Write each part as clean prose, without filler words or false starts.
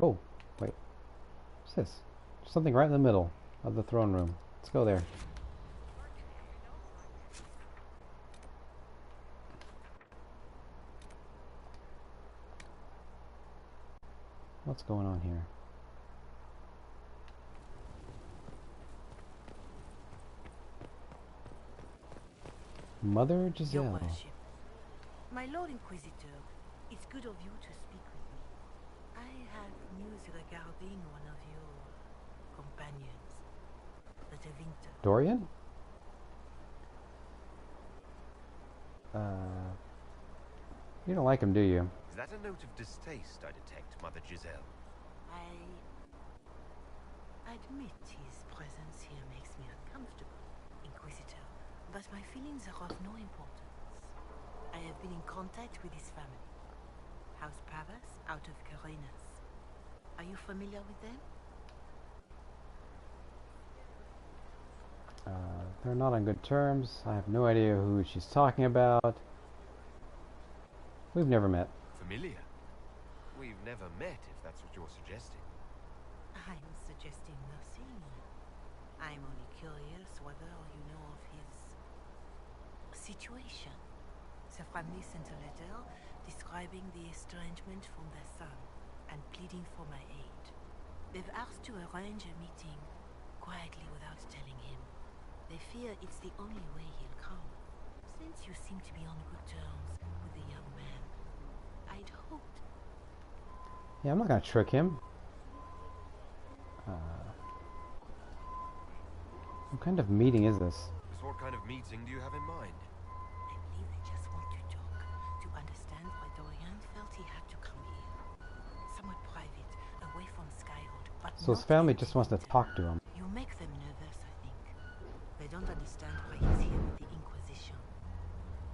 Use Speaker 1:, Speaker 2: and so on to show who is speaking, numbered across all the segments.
Speaker 1: Oh, wait. What's this? Something right in the middle of the throne room. Let's go there. What's going on here? Mother
Speaker 2: Your
Speaker 1: Giselle.
Speaker 2: worship. My Lord Inquisitor, it's good of you to speak with me. I have news regarding one of your companions, the Tevinter.
Speaker 1: Dorian? You don't like him, do you?
Speaker 3: Is that a note of distaste I detect, Mother Giselle?
Speaker 2: I admit his presence here makes me uncomfortable, Inquisitor, but my feelings are of no importance. I have been in contact with his family. House Pavas, out of Carenas. Are you familiar with them?
Speaker 1: They're not on good terms. I have no idea who she's talking about. We've never met.
Speaker 3: Familiar? We've never met, if that's what you're suggesting.
Speaker 2: I'm suggesting nothing. I'm only curious whether you know of his situation. The family sent a letter describing the estrangement from their son and pleading for my aid. They've asked to arrange a meeting quietly without telling him. They fear it's the only way he'll come. Since you seem to be on good terms with the young man, I'd hoped...
Speaker 1: Yeah, I'm not gonna trick him. What kind of meeting is this?
Speaker 3: So what kind of meeting do you have in mind?
Speaker 2: I believe they just want to talk, to understand why Dorien felt he had to come here. Somewhat private, away from Skyhold, but
Speaker 1: So his
Speaker 2: not
Speaker 1: family
Speaker 2: in
Speaker 1: just wants to
Speaker 2: Tevinter.
Speaker 1: talk to him.
Speaker 2: You make them nervous, I think. They don't understand why he's here with the Inquisition.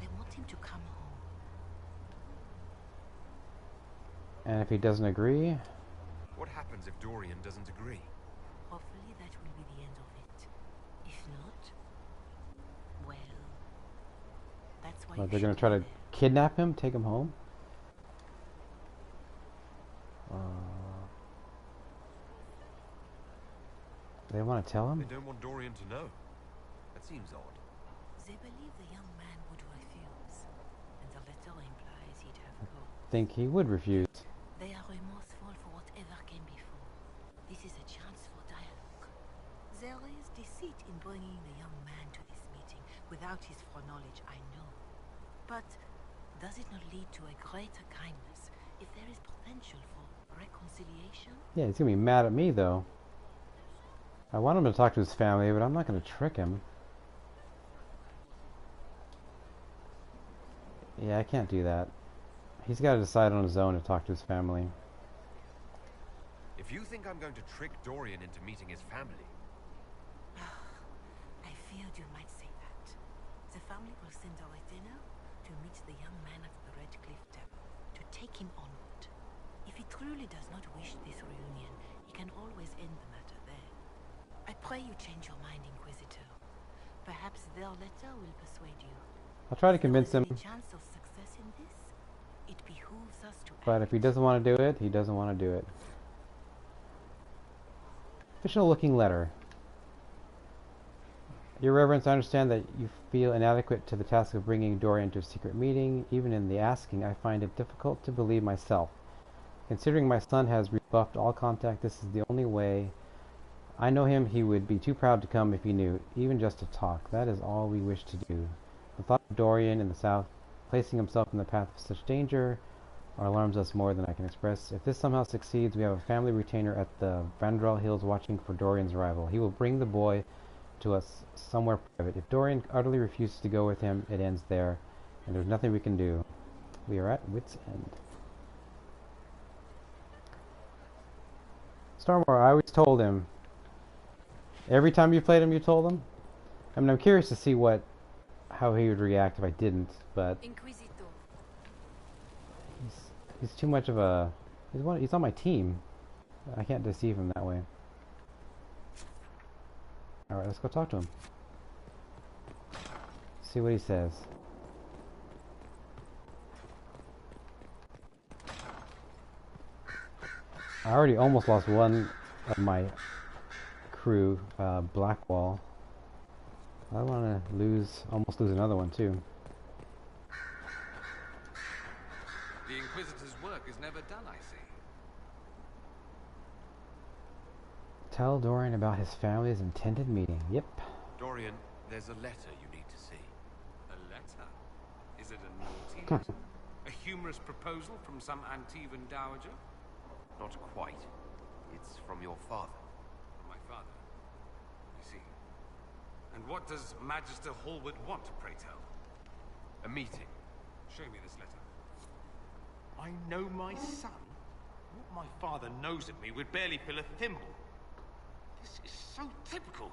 Speaker 2: They want him to come home.
Speaker 1: And if he doesn't agree,
Speaker 3: What happens if Dorien doesn't agree?
Speaker 2: Hopefully that will be the end of it. If not, well, that's why
Speaker 1: they're
Speaker 2: you
Speaker 1: gonna
Speaker 2: should
Speaker 1: try
Speaker 2: be
Speaker 1: to
Speaker 2: there.
Speaker 1: kidnap him, take him home. They want to tell
Speaker 3: They
Speaker 1: him?
Speaker 3: don't want Dorien to know. That seems odd.
Speaker 2: They believe the young man would refuse, and the letter implies he'd have gone.
Speaker 1: Think he would refuse.
Speaker 2: They are remorseful for whatever came before. This is a chance for dialogue. There is deceit in bringing the young man to this meeting without his foreknowledge, I know. But does it not lead to a greater kindness if there is potential for reconciliation?
Speaker 1: Yeah, he's gonna be mad at me though. I want him to talk to his family, but I'm not gonna trick him. Yeah, I can't do that. He's got to decide on his own to talk to his family.
Speaker 3: If you think I'm going to trick Dorien into meeting his family...
Speaker 2: I feared you might say that. The family will send a retainer to meet the young man at the Red Cliff Temple, to take him onward. If he truly does not wish this reunion, he can always end the matter there. I pray you change your mind, Inquisitor. Perhaps their letter will persuade you.
Speaker 1: I'll try to
Speaker 2: If there
Speaker 1: convince
Speaker 2: is
Speaker 1: him,
Speaker 2: any chance of success in this, it behooves us to
Speaker 1: but if he doesn't want to do it, he doesn't want to do it. Official looking letter. Your Reverence, I understand that you feel inadequate to the task of bringing Dorien to a secret meeting. Even in the asking, I find it difficult to believe myself. Considering my son has rebuffed all contact, this is the only way. I know him, he would be too proud to come if he knew, even just to talk. That is all we wish to do. The thought of Dorien in the south placing himself in the path of such danger alarms us more than I can express. If this somehow succeeds, we have a family retainer at the Vandrel Hills watching for Dorien's arrival. He will bring the boy to us somewhere private. If Dorien utterly refuses to go with him, it ends there, and there's nothing we can do. We are at wit's end. Stormwar, I always told him. Every time you played him, you told him? I mean, I'm curious to see how he would react if I didn't, but
Speaker 2: Inquisitor.
Speaker 1: he's too much of a... He's on my team. I can't deceive him that way. Alright, let's go talk to him. See what he says. I already almost lost one of my crew, Blackwall. I want to almost lose another one too.
Speaker 3: The Inquisitor's work is never done, I see.
Speaker 1: Tell Dorien about his family's intended meeting. Yep.
Speaker 3: Dorien, there's a letter you need to see.
Speaker 4: A letter? Is it a naughty letter? A humorous proposal from some Antivan dowager?
Speaker 3: Not quite. It's from your father.
Speaker 4: From my father? I see. And what does Magister Hallward want, pray tell?
Speaker 3: A meeting.
Speaker 4: Show me this letter. I know my son? What my father knows of me would barely fill a thimble. This is so typical.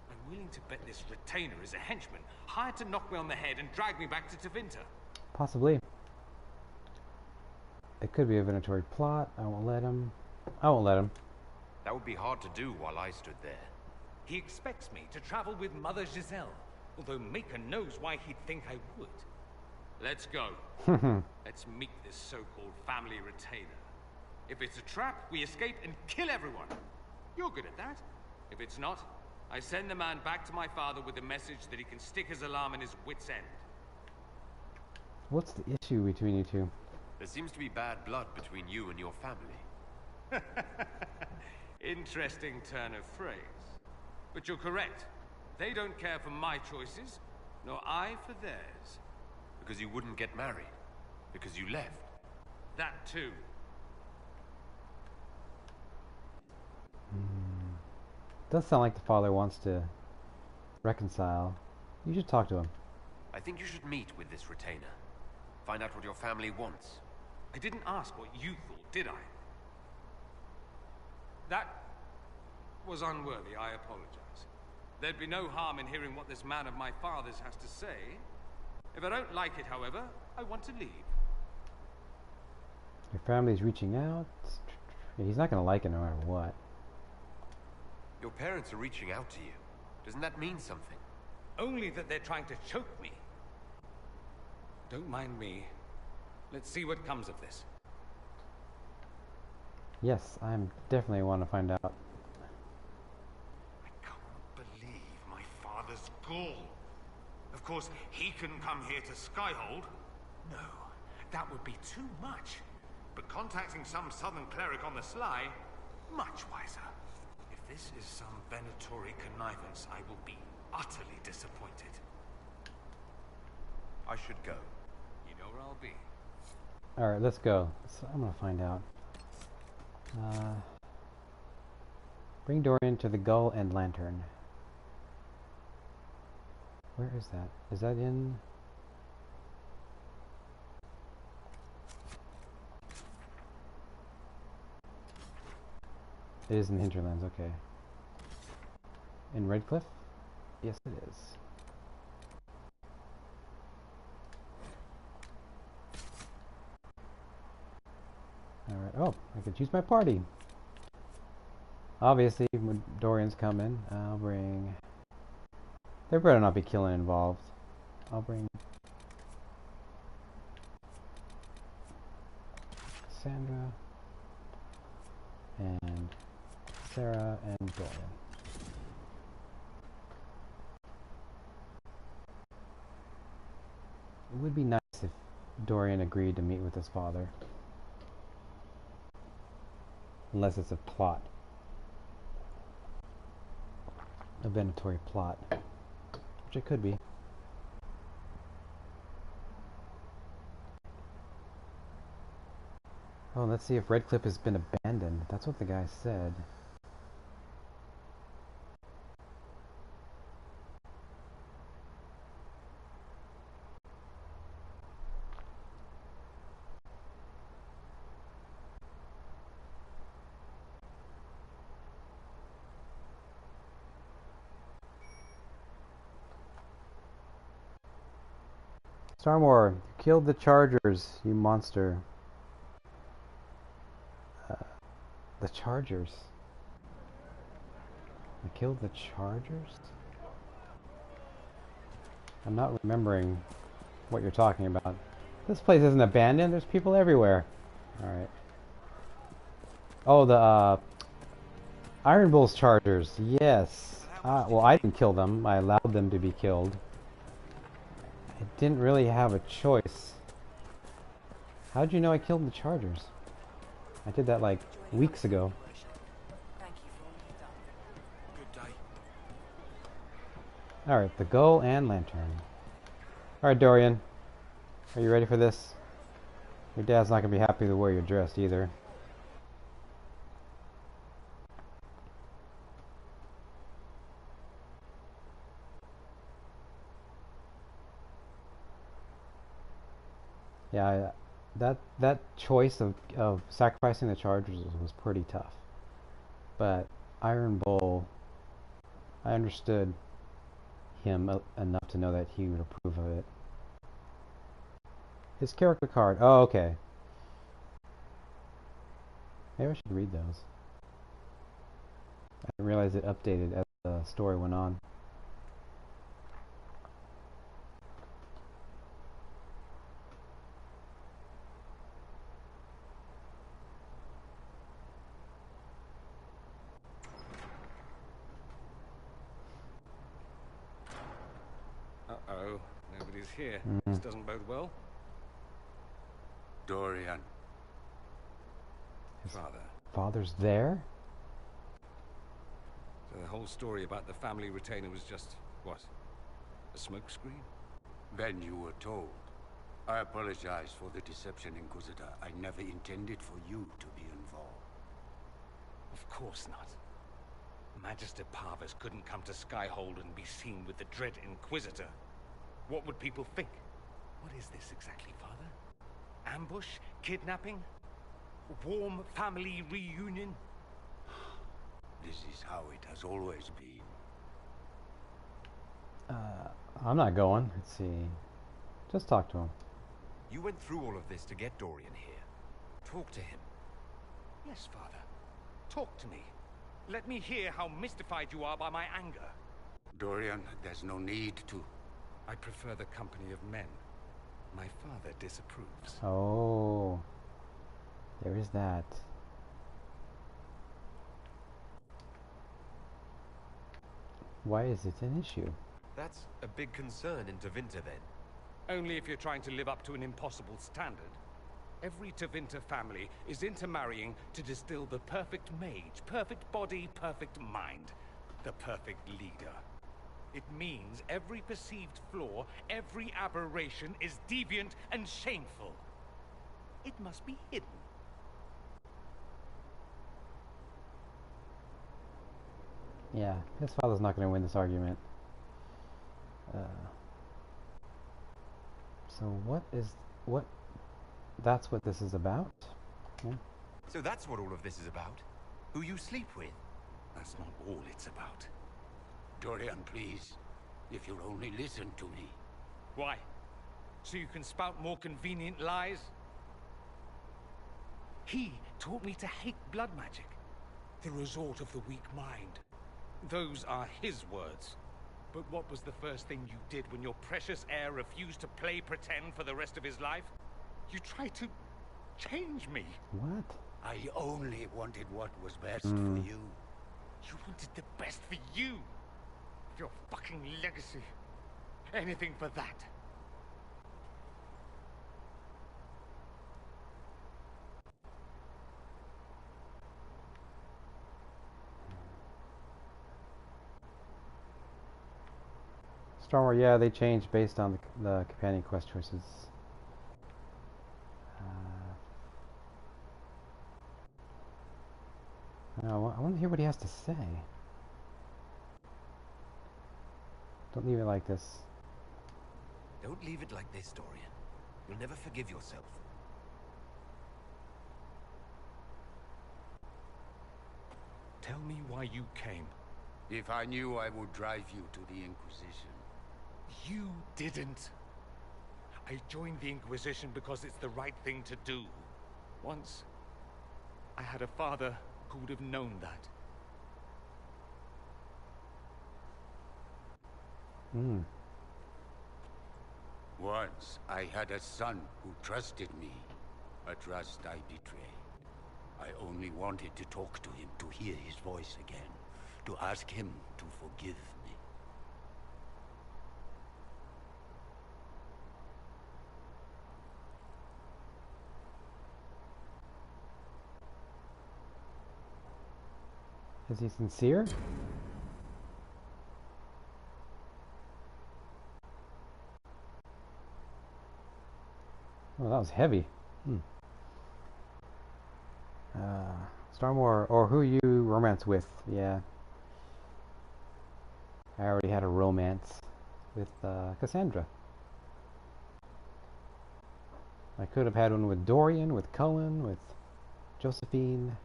Speaker 4: I'm willing to bet this retainer is a henchman, hired to knock me on the head and drag me back to Tevinter.
Speaker 1: Possibly. It could be a Venatori plot. I won't let him. I won't let him.
Speaker 3: That would be hard to do while I stood there.
Speaker 4: He expects me to travel with Mother Giselle, although Maker knows why he'd think I would. Let's go. Let's meet this so-called family retainer. If it's a trap, we escape and kill everyone. You're good at that. If it's not, I send the man back to my father with a message that he can stick his alarm in his wit's end.
Speaker 1: What's the issue between you two?
Speaker 3: There seems to be bad blood between you and your family.
Speaker 4: Interesting turn of phrase. But you're correct. They don't care for my choices, nor I for theirs.
Speaker 3: Because you wouldn't get married. Because you left.
Speaker 4: That too.
Speaker 1: Does sound like the father wants to reconcile. You should talk to him.
Speaker 3: I think you should meet with this retainer. Find out what your family wants.
Speaker 4: I didn't ask what you thought, did I? That was unworthy, I apologize. There'd be no harm in hearing what this man of my father's has to say. If I don't like it, however, I want to leave.
Speaker 1: Your family's reaching out. Yeah, he's not going to like it no matter what.
Speaker 3: Your parents are reaching out to you. Doesn't that mean something?
Speaker 4: Only that they're trying to choke me. Don't mind me. Let's see what comes of this.
Speaker 1: Yes, I'm definitely want to find out.
Speaker 4: I can't believe my father's gall. Of course, he couldn't come here to Skyhold. No, that would be too much. But contacting some southern cleric on the sly, much wiser. If this is some Venatori connivance, I will be utterly disappointed.
Speaker 3: I should go.
Speaker 4: You know where I'll be.
Speaker 1: Alright, let's go. So I'm going to find out. Bring Dorien to the Gull and Lantern. Where is that? Is that in... It is in Hinterlands, okay. In Redcliffe? Yes, it is. Alright, oh, I could choose my party. Obviously, when Dorian's coming, I'll bring... There better not be killing involved. I'll bring... Sandra... and Sarah and Dorian. It would be nice if Dorian agreed to meet with his father. Unless it's a plot. A Venatori plot. Which it could be. Oh, let's see if Redcliffe has been abandoned. That's what the guy said. Starmore, you killed the Chargers, you monster. The Chargers? I killed the Chargers? I'm not remembering what you're talking about. This place isn't abandoned, there's people everywhere. Alright. Oh, the Iron Bull's chargers. Yes. Well, I didn't kill them. I allowed them to be killed. I didn't really have a choice. How'd you know I killed the chargers? I did that like weeks ago.
Speaker 2: Thank you for all you've done.
Speaker 4: Good day.
Speaker 1: Alright, the goal and lantern. Alright, Dorian. Are you ready for this? Your dad's not going to be happy the way you're dressed either. Yeah, that choice of sacrificing the chargers was pretty tough. But Iron Bull, I understood him enough to know that he would approve of it. His character card. Oh, okay. Maybe I should read those. I didn't realize it updated as the story went on.
Speaker 5: Uh-oh, nobody's here. This doesn't bode well.
Speaker 6: Dorian.
Speaker 5: Father.
Speaker 1: Father's there?
Speaker 5: So the whole story about the family retainer was just, what? A smokescreen?
Speaker 6: Then you were told. I apologize for the deception, Inquisitor. I never intended for you to be involved.
Speaker 5: Of course not. Magister Parvus couldn't come to Skyhold and be seen with the dread Inquisitor. What would people think? What is this exactly, Father? Ambush? Kidnapping? Warm family reunion?
Speaker 6: This is how it has always been.
Speaker 1: I'm not going. Let's see. Just talk to him.
Speaker 3: You went through all of this to get Dorien here. Talk to him.
Speaker 5: Yes, Father. Talk to me. Let me hear how mystified you are by my anger.
Speaker 6: Dorian, there's no need to.
Speaker 5: I prefer the company of men. My father disapproves.
Speaker 1: Oh. There is that. Why is it an issue?
Speaker 3: That's a big concern in Tevinter then.
Speaker 5: Only if you're trying to live up to an impossible standard. Every Tevinter family is intermarrying to distill the perfect mage, perfect body, perfect mind, the perfect leader. It means every perceived flaw, every aberration is deviant and shameful. It must be hidden.
Speaker 1: Yeah, his father's not going to win this argument. So what? That's what this is about? Yeah.
Speaker 3: So that's what all of this is about? Who you sleep with?
Speaker 5: That's not all it's about.
Speaker 6: Dorian, please. If you'll only listen to me.
Speaker 5: Why? So you can spout more convenient lies? He taught me to hate blood magic. The resort of the weak mind. Those are his words. But what was the first thing you did when your precious heir refused to play pretend for the rest of his life? You tried to change me.
Speaker 1: What?
Speaker 6: I only wanted what was best for you.
Speaker 5: You wanted the best for you. Your fucking legacy. Anything for that.
Speaker 1: Star Wars, yeah, they changed based on the companion quest choices. I want to hear what he has to say. Don't leave it like this.
Speaker 3: Don't leave it like this, Dorian. You'll never forgive yourself.
Speaker 5: Tell me why you came.
Speaker 6: If I knew, I would drive you to the Inquisition.
Speaker 5: You didn't. I joined the Inquisition because it's the right thing to do. Once, I had a father who would have known that.
Speaker 6: Once, I had a son who trusted me. A trust I betrayed. I only wanted to talk to him, to hear his voice again, to ask him to forgive me.
Speaker 1: Is he sincere? Oh, that was heavy. Starmore, or who you romance with? Yeah. I already had a romance with Cassandra. I could have had one with Dorian, with Cullen, with Josephine.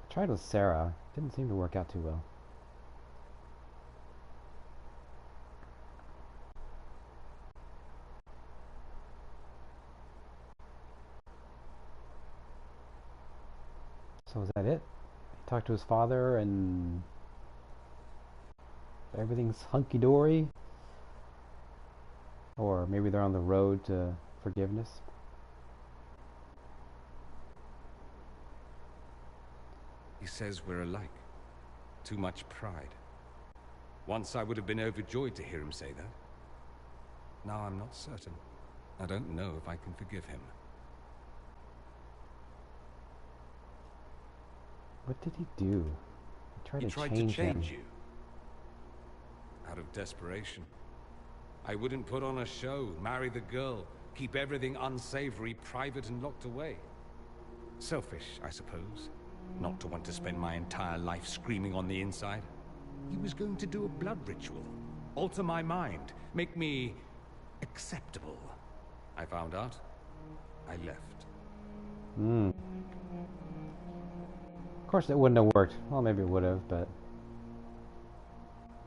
Speaker 1: I tried with Sarah. Didn't seem to work out too well. So is that it? He talked to his father and everything's hunky-dory? Or maybe they're on the road to forgiveness?
Speaker 5: He says we're alike. Too much pride. Once I would have been overjoyed to hear him say that. Now I'm not certain. I don't know if I can forgive him.
Speaker 1: What did he do? He tried to change him.
Speaker 5: You. Out of desperation. I wouldn't put on a show, marry the girl, keep everything unsavory, private and locked away. Selfish, I suppose. Not to want to spend my entire life screaming on the inside. He was going to do a blood ritual. Alter my mind. Make me acceptable. I found out. I left.
Speaker 1: Of course it wouldn't have worked. Well, maybe it would have, but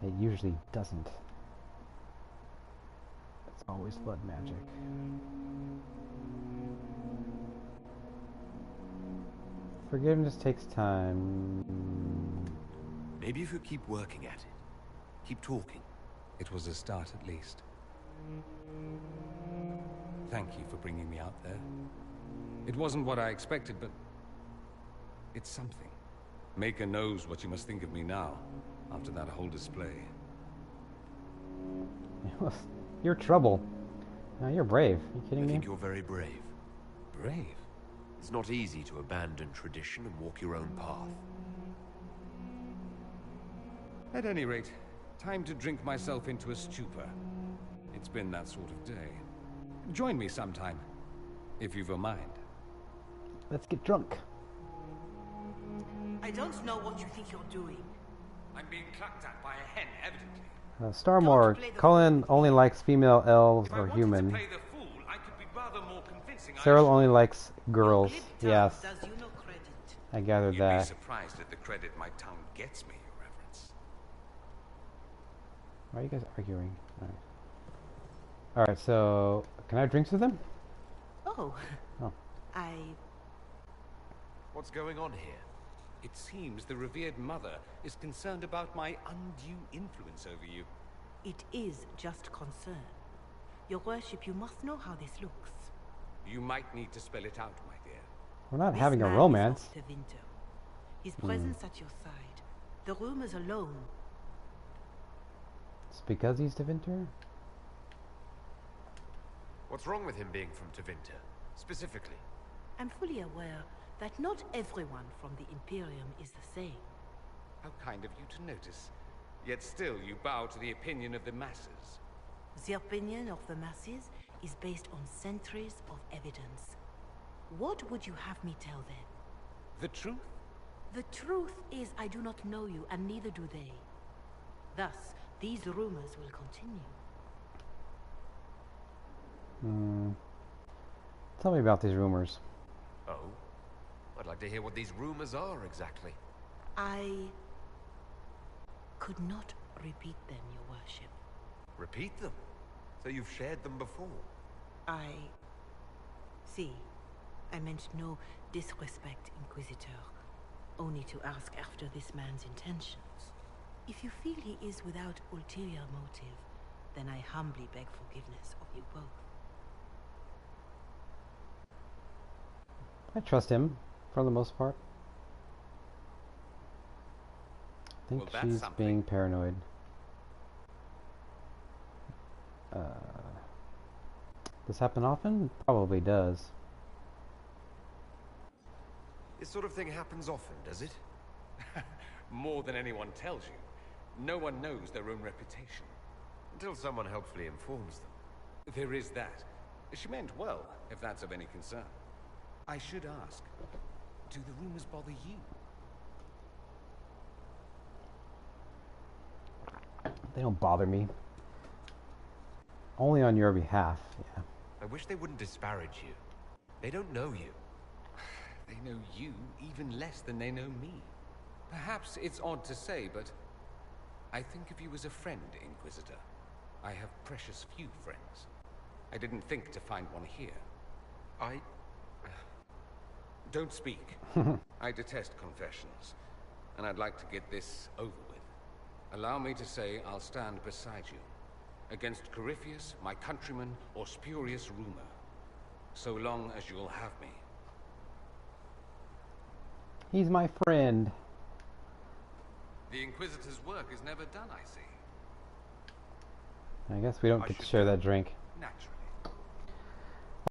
Speaker 1: it usually doesn't. It's always blood magic. Forgiveness takes time.
Speaker 3: Maybe if you keep working at it. Keep talking.
Speaker 5: It was a start, at least. Thank you for bringing me out there. It wasn't what I expected, but it's something. Maker knows what you must think of me now, after that whole display.
Speaker 1: You're trouble. No, you're brave. Are you kidding me?
Speaker 3: I think you're very brave.
Speaker 5: Brave?
Speaker 3: It's not easy to abandon tradition and walk your own path.
Speaker 5: At any rate, time to drink myself into a stupor. It's been that sort of day. Join me sometime, if you've a mind.
Speaker 1: Let's get drunk.
Speaker 2: I don't know what you think you're doing.
Speaker 5: I'm being clucked at by a hen, evidently.
Speaker 1: Starmore, Cullen only likes female elves or human.
Speaker 5: Play the fool, I could be rather more convincing.
Speaker 1: Cyril only likes girls. Yes,
Speaker 2: Does you no credit.
Speaker 1: I gathered
Speaker 5: You'd be
Speaker 1: that.
Speaker 5: surprised at the credit my tongue gets me, Your Reverence.
Speaker 1: Why are you guys arguing? Alright, so can I have drinks with them?
Speaker 2: Oh.
Speaker 1: Oh.
Speaker 3: What's going on here?
Speaker 5: It seems the revered mother is concerned about my undue influence over you.
Speaker 2: It is just concern. Your worship, you must know how this looks.
Speaker 5: You might need to spell it out, my dear.
Speaker 1: We're not
Speaker 2: This
Speaker 1: having a
Speaker 2: man is
Speaker 1: romance.
Speaker 2: of Tevinter. His presence at your side. The rumors alone.
Speaker 1: It's because he's Tevinter?
Speaker 3: What's wrong with him being from Tevinter, specifically?
Speaker 2: I'm fully aware that not everyone from the Imperium is the same.
Speaker 5: How kind of you to notice. Yet still you bow to the opinion of the masses.
Speaker 2: The opinion of the masses is based on centuries of evidence. What would you have me tell them?
Speaker 5: The truth?
Speaker 2: The truth is I do not know you, and neither do they. Thus, these rumors will continue.
Speaker 1: Tell me about these rumors.
Speaker 3: Oh? I'd like to hear what these rumors are exactly.
Speaker 2: I could not repeat them, your worship.
Speaker 3: Repeat them? So you've shared them before?
Speaker 2: See, I meant no disrespect, Inquisitor. Only to ask after this man's intentions. If you feel he is without ulterior motive, then I humbly beg forgiveness of you both.
Speaker 1: I trust him, for the most part. I think
Speaker 5: Well, that's
Speaker 1: she's
Speaker 5: something.
Speaker 1: being paranoid. This happen often? Probably does.
Speaker 3: This sort of thing happens often, does it?
Speaker 5: More than anyone tells you. No one knows their own reputation.
Speaker 3: Until someone helpfully informs them.
Speaker 5: There is that. She meant well, if that's of any concern. I should ask, do the rumors bother you?
Speaker 1: They don't bother me. Only on your behalf, yeah.
Speaker 3: I wish they wouldn't disparage you. They don't know you.
Speaker 5: They know you even less than they know me. Perhaps it's odd to say, but I think of you as a friend, Inquisitor. I have precious few friends. I didn't think to find one here. Don't speak. I detest confessions, and I'd like to get this over with. Allow me to say I'll stand beside you, against Corypheus, my countrymen, or spurious rumor, so long as you'll have me.
Speaker 1: He's my friend.
Speaker 5: The Inquisitor's work is never done, I see.
Speaker 1: I guess we don't get to share that drink.
Speaker 5: Naturally.